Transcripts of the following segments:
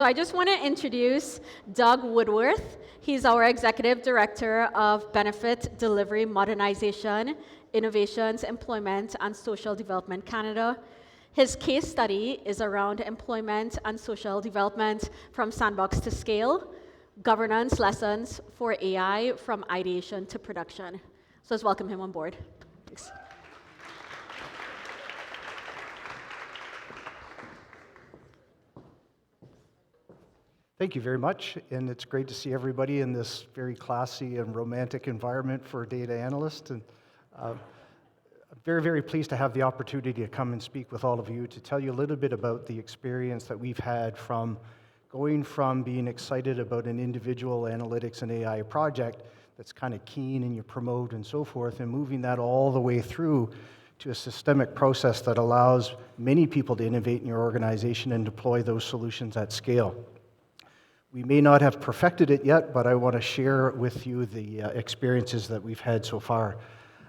So I just want to introduce Doug Woodworth. He's our Executive Director of Benefit Delivery Modernization, Innovations, Employment, and Social Development Canada. His case study is around employment and social development from Sandbox to scale, governance lessons for AI from ideation to production. So let's welcome him on board. Thanks. Thank you very much, and it's great to see everybody in this very classy and romantic environment for a data analyst. And I'm very, very pleased to have the opportunity to come and speak with all of you to tell you a little bit about the experience that we've had from going from being excited about an individual analytics and AI project that's kind of keen and you promote and so forth, and moving that all the way through to a systemic process that allows many people to innovate in your organization and deploy those solutions at scale. We may not have perfected it yet, but I want to share with you the experiences that we've had so far.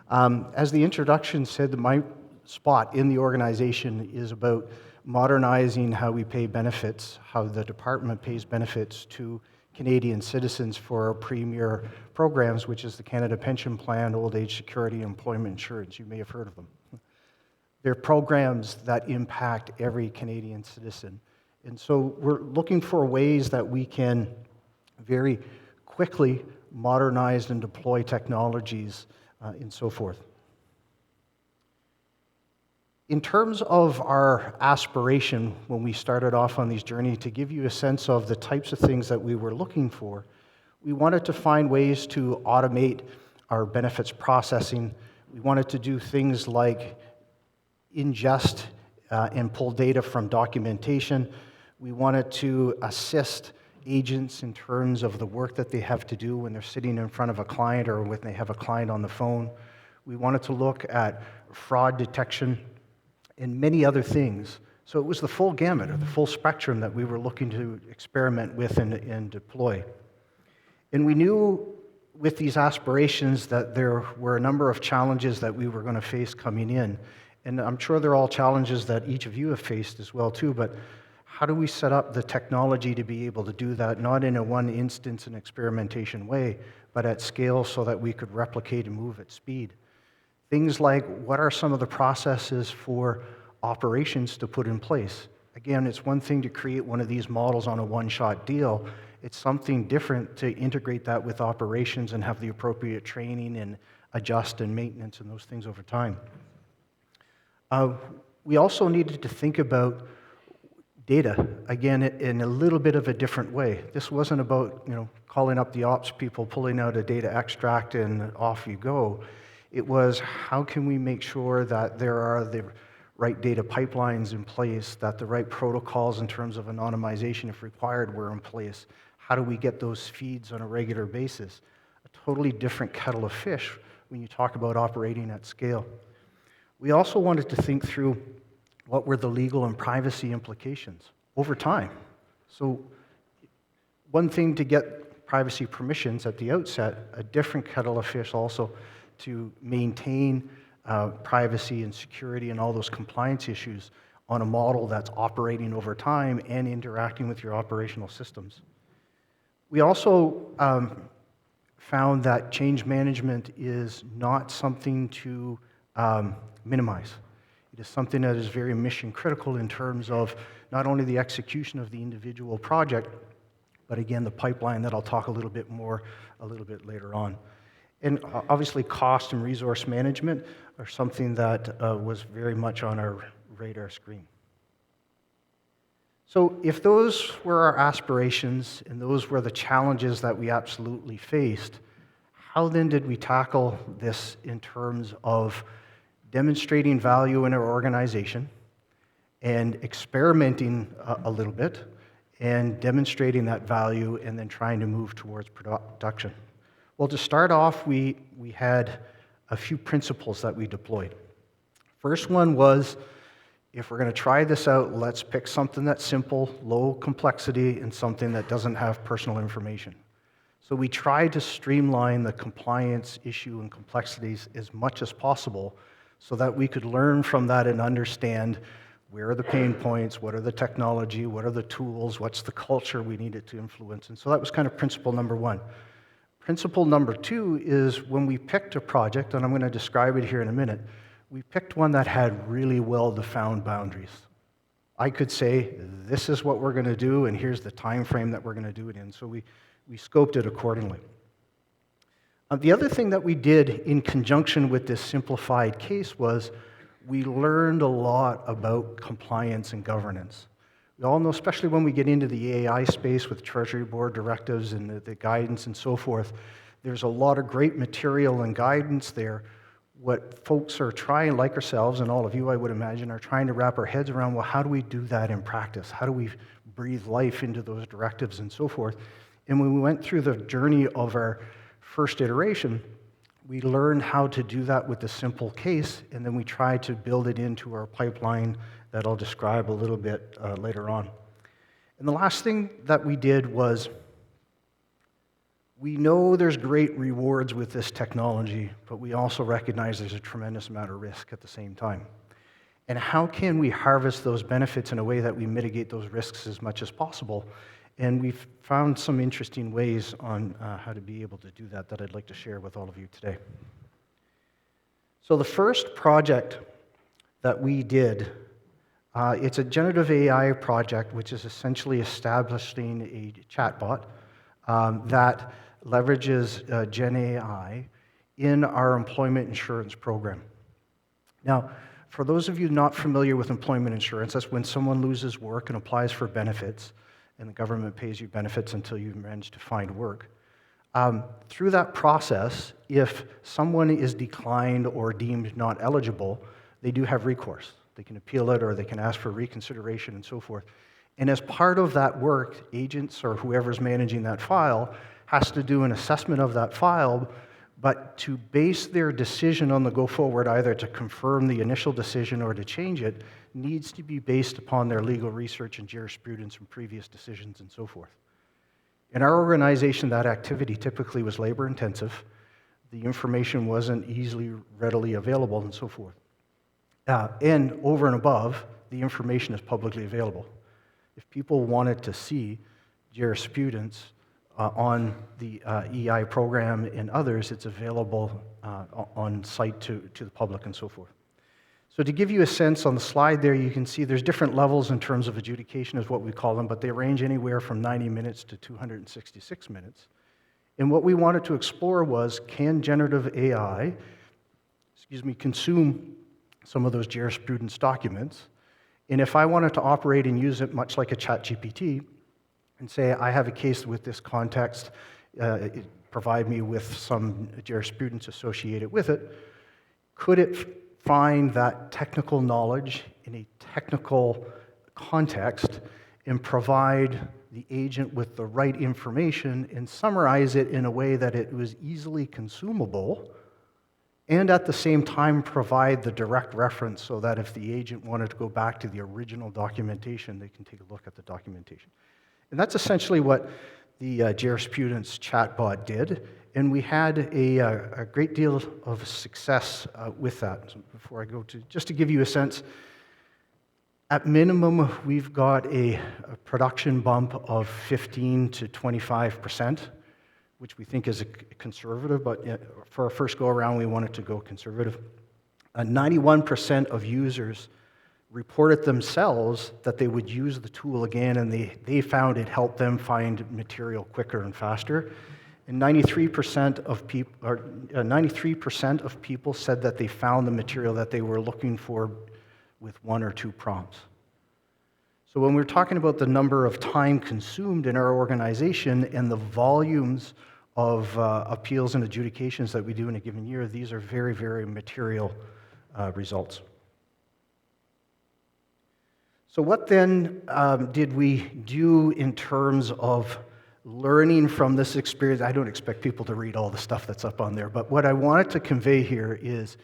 As the introduction said, my spot in the organization is about modernizing how we pay benefits, how the department pays benefits to Canadian citizens for our premier programs, which is the Canada Pension Plan, Old Age Security, and Employment Insurance. You may have heard of them. They're programs that impact every Canadian citizen. And so we're looking for ways that we can very quickly modernize and deploy technologies and so forth. In terms of our aspiration when we started off on this journey, to give you a sense of the types of things that we were looking for, we wanted to find ways to automate our benefits processing. We wanted to do things like ingest and pull data from documentation. We wanted to assist agents in terms of the work that they have to do when they're sitting in front of a client or when they have a client on the phone. We wanted to look at fraud detection and many other things. So it was the full gamut, or the full spectrum that we were looking to experiment with and deploy. And we knew with these aspirations that there were a number of challenges that we were going to face coming in. And I'm sure they're all challenges that each of you have faced as well too, but how do we set up the technology to be able to do that, not in a one instance and experimentation way, but at scale so that we could replicate and move at speed? Things like, what are some of the processes for operations to put in place? Again, it's one thing to create one of these models on a one-shot deal. It's something different to integrate that with operations and have the appropriate training and adjust and maintenance and those things over time. We also needed to think about data, again, in a little bit of a different way. This wasn't about, calling up the ops people, pulling out a data extract, and off you go. It was, how can we make sure that there are the right data pipelines in place, that the right protocols in terms of anonymization, if required, were in place? How do we get those feeds on a regular basis? A totally different kettle of fish when you talk about operating at scale. We also wanted to think through what were the legal and privacy implications over time. So one thing to get privacy permissions at the outset, a different kettle of fish also to maintain privacy and security and all those compliance issues on a model that's operating over time and interacting with your operational systems. We also found that change management is not something to minimize. It is something that is very mission critical in terms of not only the execution of the individual project, but again, the pipeline that I'll talk a little bit later on. And obviously, cost and resource management are something that was very much on our radar screen. So if those were our aspirations and those were the challenges that we absolutely faced, how then did we tackle this in terms of demonstrating value in our organization and experimenting a little bit and demonstrating that value and then trying to move towards production? Well, to start off, we had a few principles that we deployed. First one was, if we're going to try this out, let's pick something that's simple, low complexity, and something that doesn't have personal information. So we tried to streamline the compliance issue and complexities as much as possible so that we could learn from that and understand Where are the pain points? What are the technology? What are the tools? What's the culture we needed to influence? And so that was kind of principle number one. Principle number two is when we picked a project, and I'm going to describe it here in a minute, we picked one that had really well-defined boundaries. I could say, this is what we're going to do, and here's the time frame that we're going to do it in. So we scoped it accordingly. The other thing that we did in conjunction with this simplified case was we learned a lot about compliance and governance. We all know, especially when we get into the AI space with Treasury Board directives and the guidance and so forth, there's a lot of great material and guidance there. What folks are trying, like ourselves and all of you, I would imagine, are trying to wrap our heads around, well, how do we do that in practice? How do we breathe life into those directives and so forth? And when we went through the journey of our first iteration, we learned how to do that with a simple case, and then we tried to build it into our pipeline that I'll describe a little bit later on. And the last thing that we did was, we know there's great rewards with this technology, but we also recognize there's a tremendous amount of risk at the same time. And how can we harvest those benefits in a way that we mitigate those risks as much as possible? And we've found some interesting ways on how to be able to do that I'd like to share with all of you today. So the first project that we did, it's a generative AI project, which is essentially establishing a chatbot that leverages Gen AI in our employment insurance program. Now, for those of you not familiar with employment insurance, that's when someone loses work and applies for benefits, and the government pays you benefits until you manage to find work. Through that process, if someone is declined or deemed not eligible, they do have recourse. They can appeal it or they can ask for reconsideration and so forth. And as part of that work, agents or whoever's managing that file has to do an assessment of that file, but to base their decision on the go forward, either to confirm the initial decision or to change it, needs to be based upon their legal research and jurisprudence from previous decisions and so forth. In our organization, that activity typically was labor intensive. The information wasn't easily, readily available and so forth. And over and above, the information is publicly available. If people wanted to see jurisprudence on the EI program and others, it's available on site to the public and so forth. So to give you a sense, on the slide there, you can see there's different levels in terms of adjudication is what we call them, but they range anywhere from 90 minutes to 266 minutes. And what we wanted to explore was, can generative AI, consume some of those jurisprudence documents? And if I wanted to operate and use it much like a ChatGPT, and say, I have a case with this context, provide me with some jurisprudence associated with it, could it find that technical knowledge in a technical context and provide the agent with the right information and summarize it in a way that it was easily consumable, and at the same time provide the direct reference so that if the agent wanted to go back to the original documentation, they can take a look at the documentation. And that's essentially what the jurisprudence chatbot did, and we had a great deal of success with that. So before I go to, just to give you a sense, at minimum, we've got a production bump of 15 to 25%, which we think is conservative, but for our first go-around, we wanted to go conservative. 91% of users reported themselves that they would use the tool again, and they found it helped them find material quicker and faster. And 93% of people said that they found the material that they were looking for with 1 or 2 prompts. So when we're talking about the number of time consumed in our organization and the volumes of appeals and adjudications that we do in a given year, these are very, very material results. So what then did we do in terms of learning from this experience? I don't expect people to read all the stuff that's up on there, but what I wanted to convey here is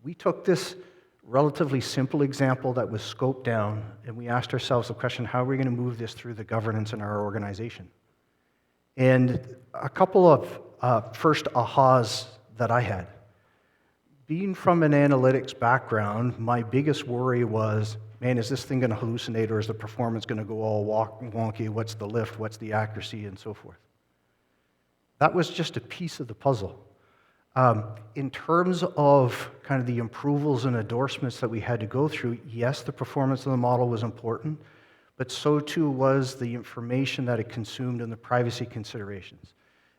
we took this relatively simple example that was scoped down, and we asked ourselves the question, how are we going to move this through the governance in our organization? And a couple of first ahas that I had. Being from an analytics background, my biggest worry was, man, is this thing going to hallucinate, or is the performance going to go all wonky? What's the lift? What's the accuracy, and so forth? That was just a piece of the puzzle. In terms of kind of the approvals and endorsements that we had to go through, yes, the performance of the model was important, but so too was the information that it consumed and the privacy considerations.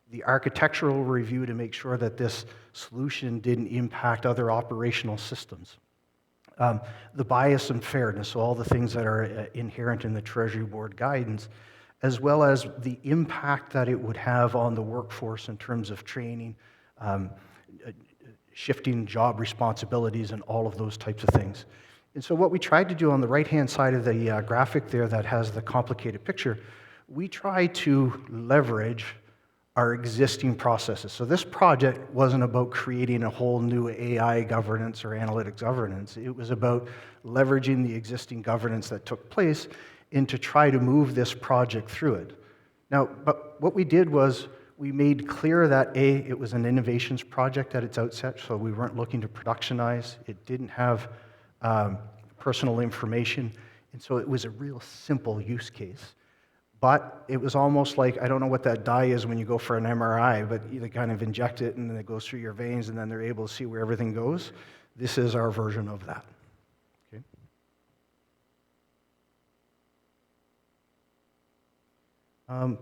The architectural review to make sure that this solution didn't impact other operational systems. The bias and fairness, so all the things that are inherent in the Treasury Board guidance, as well as the impact that it would have on the workforce in terms of training, shifting job responsibilities, and all of those types of things. And so what we tried to do on the right-hand side of the graphic there that has the complicated picture, we tried to leverage our existing processes. So this project wasn't about creating a whole new AI governance or analytics governance. It was about leveraging the existing governance that took place and to try to move this project through it. Now, but what we did was we made clear that A, it was an innovations project at its outset, so we weren't looking to productionize. It didn't have personal information, and so it was a real simple use case. But it was almost like, I don't know what that dye is when you go for an MRI, but you kind of inject it and then it goes through your veins and then they're able to see where everything goes. This is our version of that. Okay.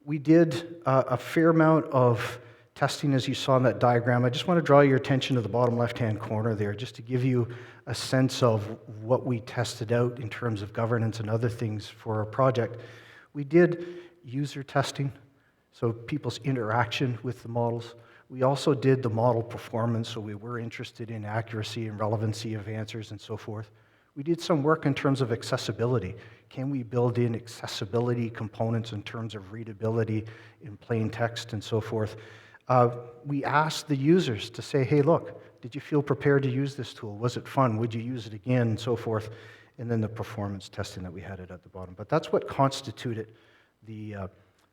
We did a fair amount of testing, as you saw in that diagram. I just want to draw your attention to the bottom left-hand corner there, just to give you a sense of what we tested out in terms of governance and other things for our project. We did user testing, so people's interaction with the models. We also did the model performance, so we were interested in accuracy and relevancy of answers and so forth. We did some work in terms of accessibility. Can we build in accessibility components in terms of readability in plain text and so forth? We asked the users to say, hey, look, did you feel prepared to use this tool? Was it fun? Would you use it again? And so forth. And then the performance testing that we had at the bottom. But that's what constituted the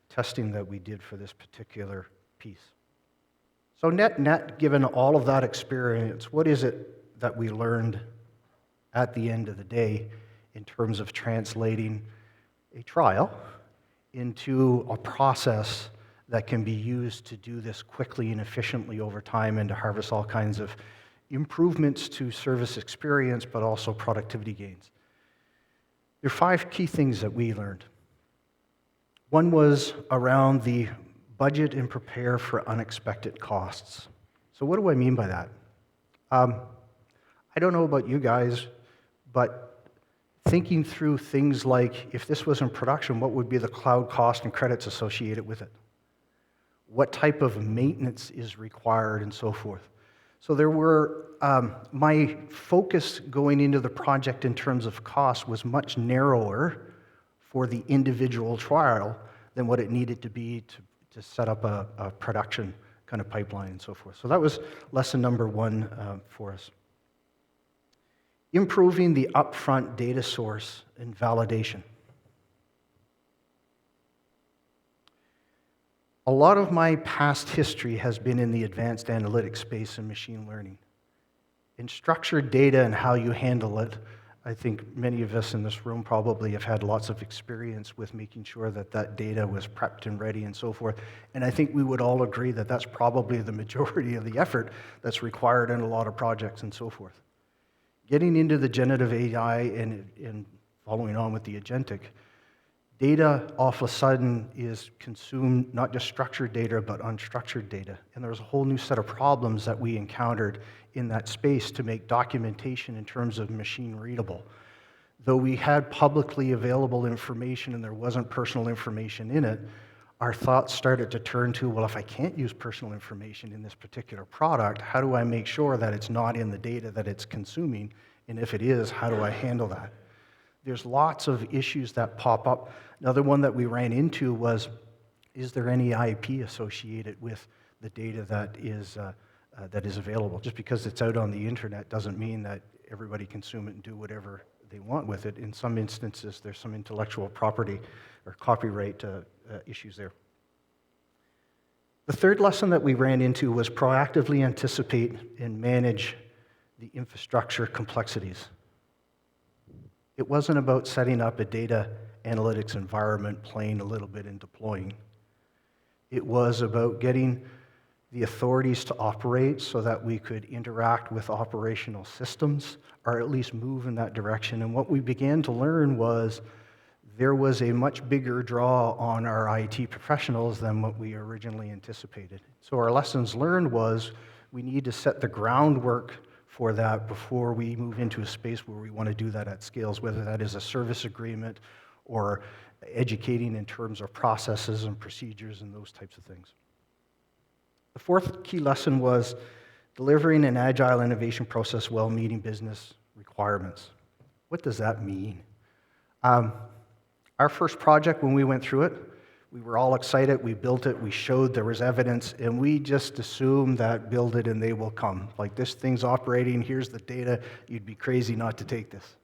testing that we did for this particular piece. So net, given all of that experience, what is it that we learned at the end of the day in terms of translating a trial into a process that can be used to do this quickly and efficiently over time and to harvest all kinds of improvements to service experience, but also productivity gains? There are 5 key things that we learned. One was around the budget and prepare for unexpected costs. So what do I mean by that? I don't know about you guys, but thinking through things like, if this was in production, what would be the cloud cost and credits associated with it? What type of maintenance is required and so forth? So there were, my focus going into the project in terms of cost was much narrower for the individual trial than what it needed to be to set up a production kind of pipeline and so forth. So that was lesson number 1 for us. Improving the upfront data source and validation. A lot of my past history has been in the advanced analytics space and machine learning. In structured data and how you handle it, I think many of us in this room probably have had lots of experience with making sure that that data was prepped and ready and so forth. And I think we would all agree that that's probably the majority of the effort that's required in a lot of projects and so forth. Getting into the generative AI and following on with the agentic, data all of a sudden is consumed, not just structured data, but unstructured data. And there's a whole new set of problems that we encountered in that space to make documentation in terms of machine readable. Though we had publicly available information and there wasn't personal information in it, our thoughts started to turn to, well, if I can't use personal information in this particular product, how do I make sure that it's not in the data that it's consuming? And if it is, how do I handle that? There's lots of issues that pop up. Another one that we ran into was, is there any IP associated with the data that is available? Just because it's out on the internet doesn't mean that everybody consume it and do whatever they want with it. In some instances, there's some intellectual property or copyright issues there. The third lesson that we ran into was proactively anticipate and manage the infrastructure complexities. It wasn't about setting up a data analytics environment, playing a little bit and deploying. It was about getting the authorities to operate so that we could interact with operational systems, or at least move in that direction. And what we began to learn was there was a much bigger draw on our IT professionals than what we originally anticipated. So our lessons learned was we need to set the groundwork for that before we move into a space where we want to do that at scales, whether that is a service agreement or educating in terms of processes and procedures and those types of things. The fourth key lesson was delivering an agile innovation process while meeting business requirements. What does that mean? Our first project, when we went through it, we were all excited, we built it, we showed there was evidence, and we just assumed that build it and they will come. Like, this thing's operating, here's the data, you'd be crazy not to take this.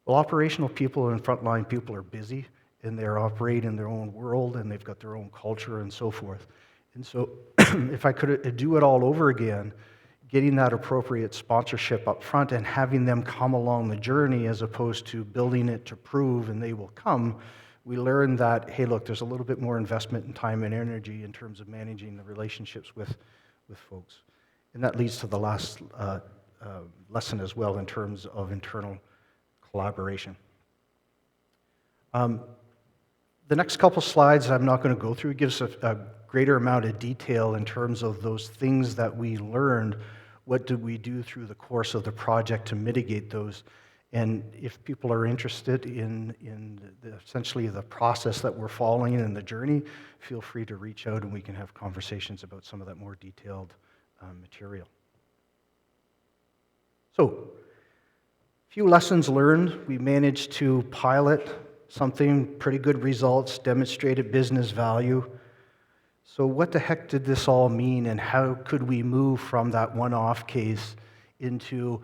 Well, operational people and frontline people are busy, and they're operating in their own world, and they've got their own culture and so forth. And so if I could do it all over again, getting that appropriate sponsorship up front and having them come along the journey as opposed to building it to prove and they will come, we learned that, hey, look, there's a little bit more investment in time and energy in terms of managing the relationships with folks. And that leads to the last lesson as well in terms of internal collaboration. The next couple slides I'm not going to go through. It gives a greater amount of detail in terms of those things that we learned. What did we do through the course of the project to mitigate those? And if people are interested in essentially the process that we're following and the journey, feel free to reach out and we can have conversations about some of that more detailed material. So, a few lessons learned. We managed to pilot something, pretty good results, demonstrated business value. So what the heck did this all mean, and how could we move from that one-off case into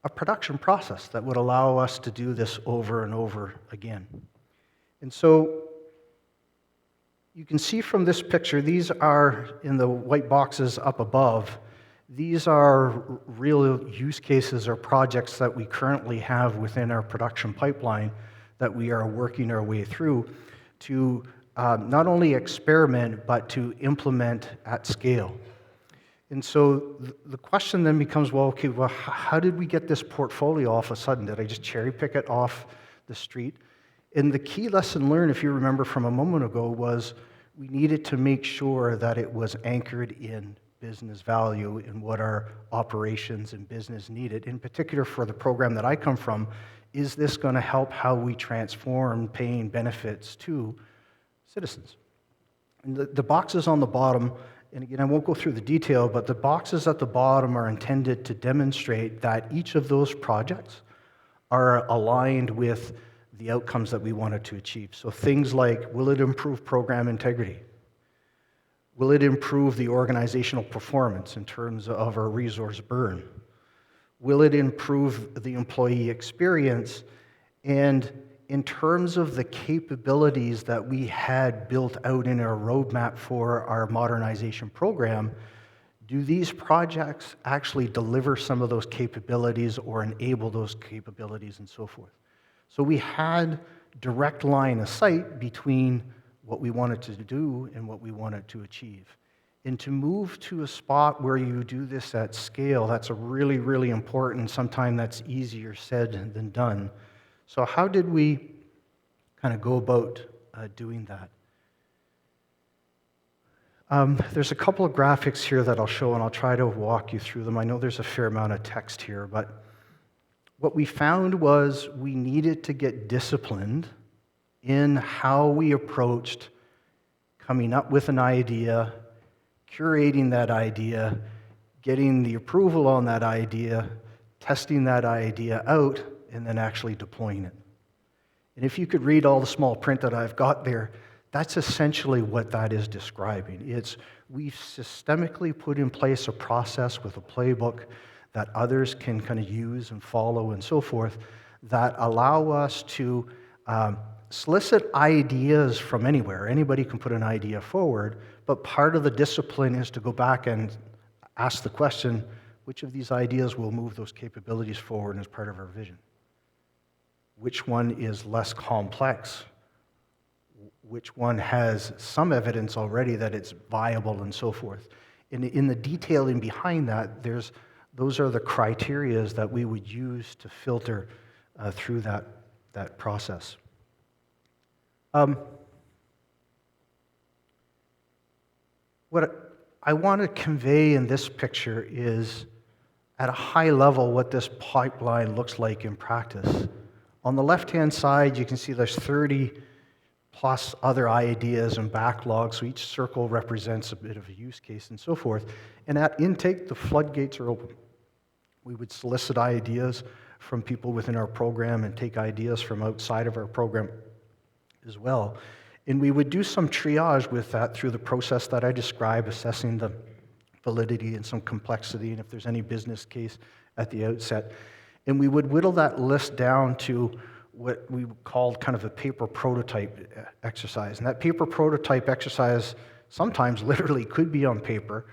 a production process that would allow us to do this over and over again? And so you can see from this picture, these are in the white boxes up above. These are real use cases or projects that we currently have within our production pipeline that we are working our way through to not only experiment, but to implement at scale. And so the question then becomes, well, okay, well, how did we get this portfolio all of a sudden? Did I just cherry pick it off the street? And the key lesson learned, if you remember from a moment ago, was we needed to make sure that it was anchored in business value and what our operations and business needed. In particular, for the program that I come from, is this going to help how we transform paying benefits to citizens? And the boxes on the bottom, and again, I won't go through the detail, but the boxes at the bottom are intended to demonstrate that each of those projects are aligned with the outcomes that we wanted to achieve. So things like, will it improve program integrity? Will it improve the organizational performance in terms of our resource burn? Will it improve the employee experience? And in terms of the capabilities that we had built out in our roadmap for our modernization program, do these projects actually deliver some of those capabilities or enable those capabilities and so forth? So we had direct line of sight between what we wanted to do and what we wanted to achieve. And to move to a spot where you do this at scale, that's a really, really important. Sometimes that's easier said than done. So how did we kind of go about doing that? There's a couple of graphics here that I'll show, and I'll try to walk you through them. I know there's a fair amount of text here, but what we found was we needed to get disciplined in how we approached coming up with an idea, curating that idea, getting the approval on that idea, testing that idea out, and then actually deploying it. And if you could read all the small print that I've got there, that's essentially what that is describing. It's we've systemically put in place a process with a playbook that others can kind of use and follow and so forth that allow us to solicit ideas from anywhere. Anybody can put an idea forward, but part of the discipline is to go back and ask the question, which of these ideas will move those capabilities forward as part of our vision? which one is less complex, which one has some evidence already that it's viable, and so forth. In the detailing behind that, those are the criterias that we would use to filter through that process. What I want to convey in this picture is, at a high level, what this pipeline looks like in practice. On the left-hand side, you can see there's 30 plus other ideas and backlogs, so each circle represents a bit of a use case and so forth. And at intake, the floodgates are open. We would solicit ideas from people within our program and take ideas from outside of our program as well. And we would do some triage with that through the process that I described, assessing the validity and some complexity, and if there's any business case at the outset. And we would whittle that list down to what we called kind of a paper prototype exercise. And that paper prototype exercise sometimes literally could be on paper,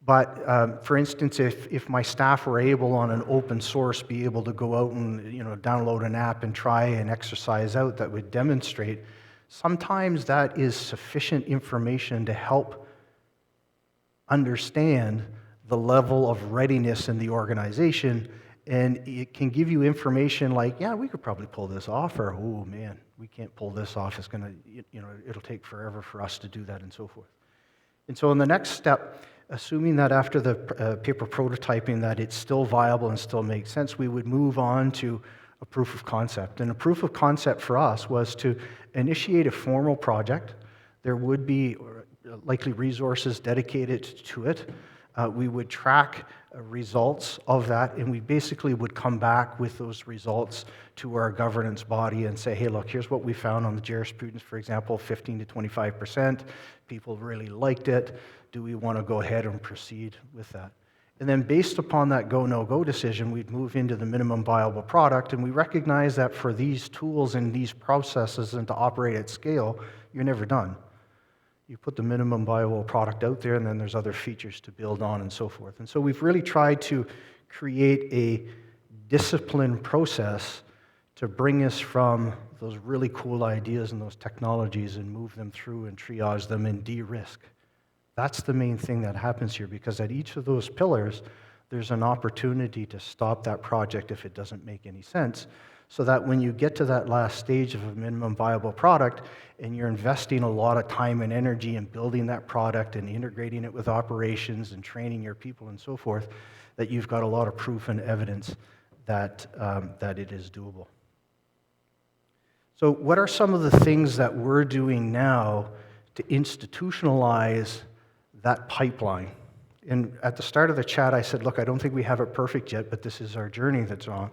but for instance, if my staff were able on an open source be able to go out and download an app and try an exercise out that would demonstrate, sometimes that is sufficient information to help understand the level of readiness in the organization, and it can give you information like, yeah, we could probably pull this off, or, oh man, we can't pull this off, it's gonna, it'll take forever for us to do that, and so forth. And so in the next step, assuming that after the paper prototyping that it's still viable and still makes sense, we would move on to a proof of concept. And a proof of concept for us was to initiate a formal project. There would be likely resources dedicated to it. We would track results of that, and we basically would come back with those results to our governance body and say, hey, look, here's what we found on the jurisprudence, for example, 15 to 25%. People really liked it. Do we want to go ahead and proceed with that? And then based upon that go, no-go decision, we'd move into the minimum viable product, and we recognize that for these tools and these processes and to operate at scale, you're never done. You put the minimum viable product out there, and then there's other features to build on and so forth. And so we've really tried to create a disciplined process to bring us from those really cool ideas and those technologies and move them through and triage them and de-risk. That's the main thing that happens here, because at each of those pillars, there's an opportunity to stop that project if it doesn't make any sense, so that when you get to that last stage of a minimum viable product and you're investing a lot of time and energy in building that product and integrating it with operations and training your people and so forth, that you've got a lot of proof and evidence that it is doable. So what are some of the things that we're doing now to institutionalize that pipeline? And at the start of the chat, I said, look, I don't think we have it perfect yet, but this is our journey that's on.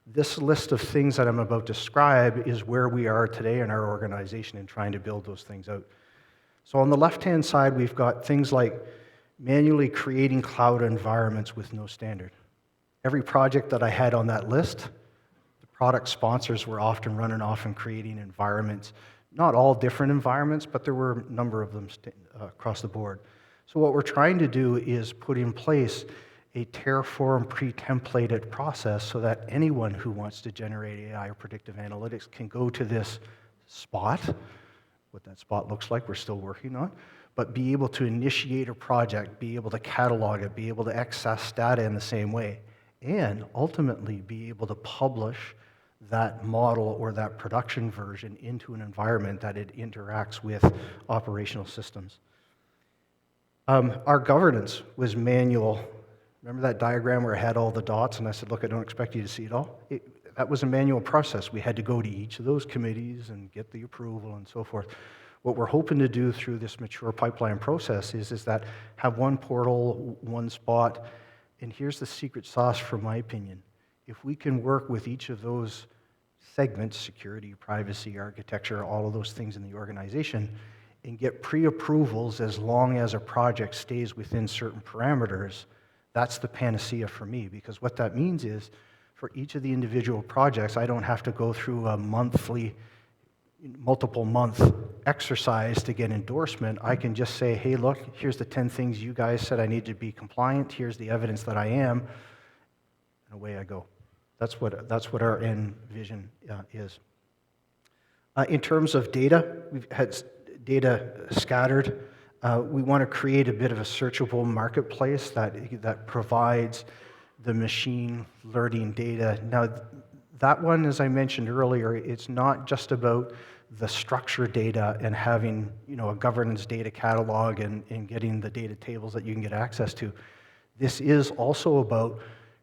This list of things that I'm about to describe is where we are today in our organization in trying to build those things out. So on the left-hand side, we've got things like manually creating cloud environments with no standard. Every project that I had on that list, the product sponsors were often running off and creating environments. Not all different environments, but there were a number of them across the board. So what we're trying to do is put in place a Terraform pre-templated process so that anyone who wants to generate AI or predictive analytics can go to this spot. What that spot looks like, we're still working on, but be able to initiate a project, be able to catalog it, be able to access data in the same way, and ultimately be able to publish that model or that production version into an environment that it interacts with operational systems. Our governance was manual. Remember that diagram where I had all the dots and I said, look, I don't expect you to see it all? That was a manual process. We had to go to each of those committees and get the approval and so forth. What we're hoping to do through this mature pipeline process is that have one portal, one spot, and here's the secret sauce from my opinion. If we can work with each of those segments, security, privacy, architecture, all of those things in the organization, and get pre-approvals as long as a project stays within certain parameters, that's the panacea for me, because what that means is for each of the individual projects, I don't have to go through a monthly, multiple month exercise to get endorsement. I can just say, hey, look, here's the 10 things you guys said I need to be compliant. Here's the evidence that I am, and away I go. That's what our end vision is. In terms of data, we've had data scattered. We want to create a bit of a searchable marketplace that provides the machine learning data. Now, that one, as I mentioned earlier, it's not just about the structured data and having a governance data catalog and getting the data tables that you can get access to. This is also about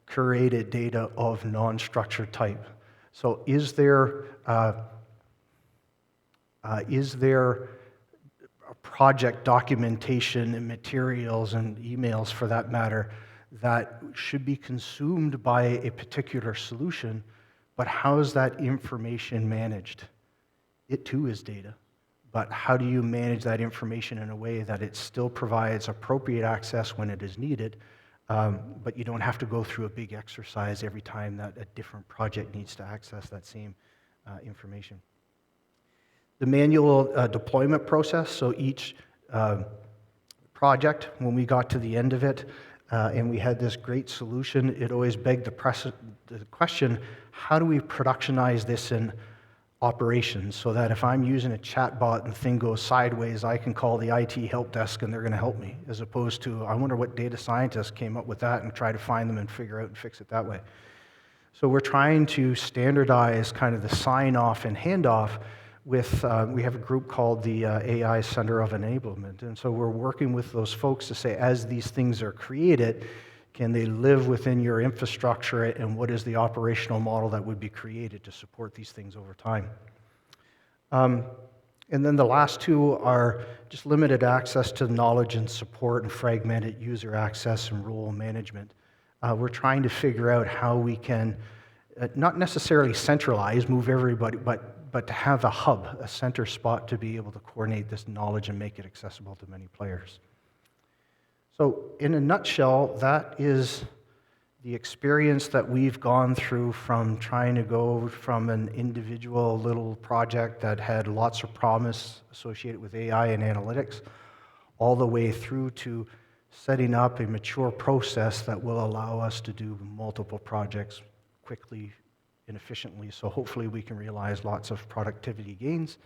curated data of non-structured type. So is there project documentation and materials and emails, for that matter, that should be consumed by a particular solution, but how is that information managed? It too is data, but how do you manage that information in a way that it still provides appropriate access when it is needed, but you don't have to go through a big exercise every time that a different project needs to access that same information. The manual deployment process, so each project, when we got to the end of it, and we had this great solution, it always begged the question, how do we productionize this in operations so that if I'm using a chatbot and the thing goes sideways, I can call the IT help desk and they're going to help me, as opposed to, I wonder what data scientists came up with that, and try to find them and figure out and fix it that way. So we're trying to standardize kind of the sign-off and handoff with, we have a group called the AI Center of Enablement, and so we're working with those folks to say, as these things are created, can they live within your infrastructure, and what is the operational model that would be created to support these things over time? And then the last two are just limited access to knowledge and support and fragmented user access and role management. We're trying to figure out how we can not necessarily centralize, move everybody, but to have a hub, a center spot to be able to coordinate this knowledge and make it accessible to many players. So in a nutshell, that is the experience that we've gone through from trying to go from an individual little project that had lots of promise associated with AI and analytics, all the way through to setting up a mature process that will allow us to do multiple projects quickly and efficiently. So hopefully we can realize lots of productivity gains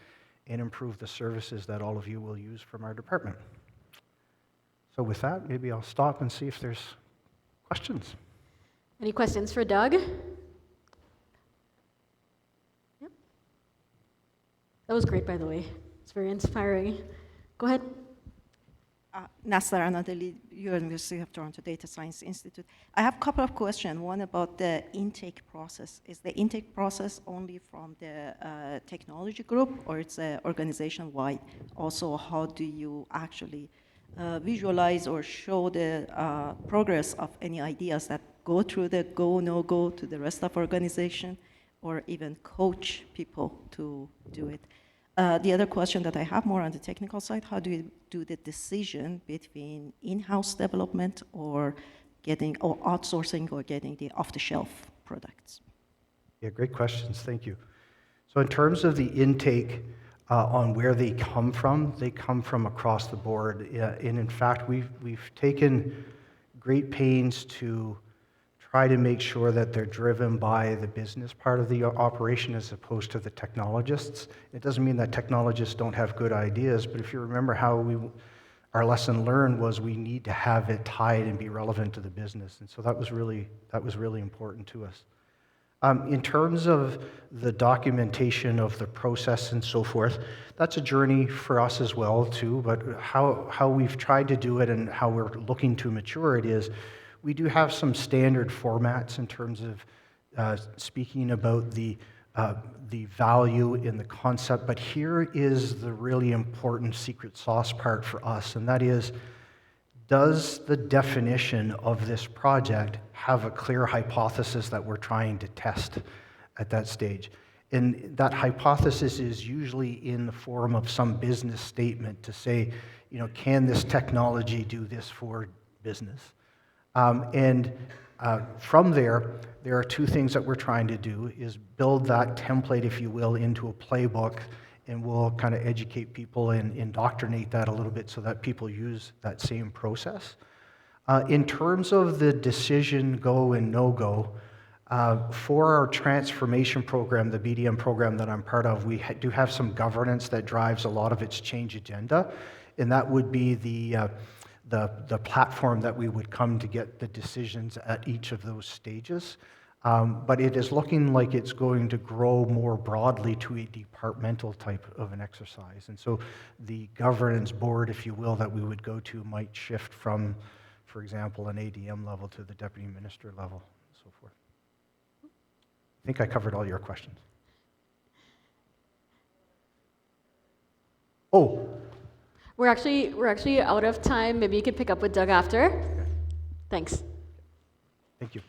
and improve the services that all of you will use from our department. So with that, maybe I'll stop and see if there's questions. Any questions for Doug? Yep. That was great, by the way. It's very inspiring. Go ahead. Nasser Anadeli, University of Toronto Data Science Institute. I have a couple of questions. One about the intake process. Is the intake process only from the technology group, or it's organization-wide? Also, how do you actually visualize or show the progress of any ideas that go through the go, no-go to the rest of organization, or even coach people to do it? The other question that I have more on the technical side, how do you do the decision between in-house development or outsourcing or getting the off-the-shelf products? Yeah, great questions, thank you. So in terms of the intake on where they come from across the board. And in fact, we've taken great pains to try to make sure that they're driven by the business part of the operation as opposed to the technologists. It doesn't mean that technologists don't have good ideas, but if you remember how our lesson learned was we need to have it tied and be relevant to the business. And so that was really important to us. In terms of the documentation of the process and so forth, that's a journey for us as well too, but how we've tried to do it and how we're looking to mature it is, we do have some standard formats in terms of speaking about the value in the concept, but here is the really important secret sauce part for us, and that is, does the definition of this project have a clear hypothesis that we're trying to test at that stage? And that hypothesis is usually in the form of some business statement to say, can this technology do this for business? From there are two things that we're trying to do, is build that template, if you will, into a playbook, and we'll kind of educate people and indoctrinate that a little bit so that people use that same process. In terms of the decision go and no-go, For our transformation program, the BDM program that I'm part of, we do have some governance that drives a lot of its change agenda, and that would be the platform that we would come to get the decisions at each of those stages. But it is looking like it's going to grow more broadly to a departmental type of an exercise. And so the governance board, if you will, that we would go to might shift from, for example, an ADM level to the deputy minister level, and so forth. I think I covered all your questions. Oh, We're actually out of time. Maybe you could pick up with Doug after. Thanks. thank you.